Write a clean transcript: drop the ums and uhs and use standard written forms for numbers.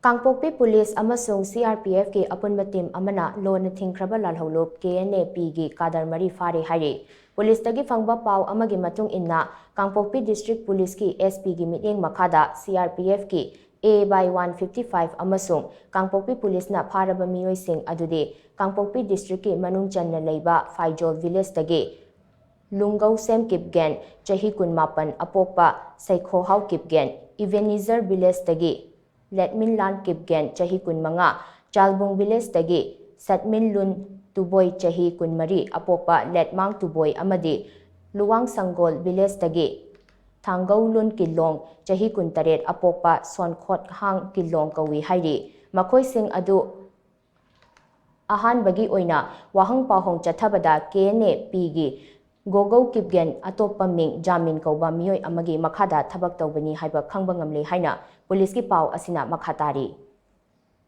Kangpokpi Police AMASUNG CRPF ki Apunba team Amana lona Thingkkhraba Lalhoulup Kna gi Cadre mari Phare HAIRI Police tagi fangba pau amagi matung inna Kangpokpi District Police ki SP gi mityeng makhada CRPF ki A by 155 AMASUNG Kangpokpi Police na pharaba miyoi sing adudi Kangpokpi District ki manung channa leiba Faijol Village tagi Lungau Sem Kipgen Chahi Kunmapan Apokpa Saikho Hau Kipgen Ebenezer Village tagi Letmin Lan Kipgen Chahi Kunmanga Chalbung Village tagi Satmin Lun Tuboy Chahi Kunmari Apokpa Letmang Tuboy Amadi Luwang Sanggol Village tagi Thangau Lun Kilong Chahi Kuntaret Apokpa Sonkhot Hang Kilong Kawi HAIRI Makhoi sing adu ahan bagi oina wahang pahong chathabada Kna pigi Gogau Kipgen Atoppa Ming Jamin Kauba Miyoi Amagi Makhada Thabak Tawbani haiba khangba ngamle haina police ki pau asina makhatari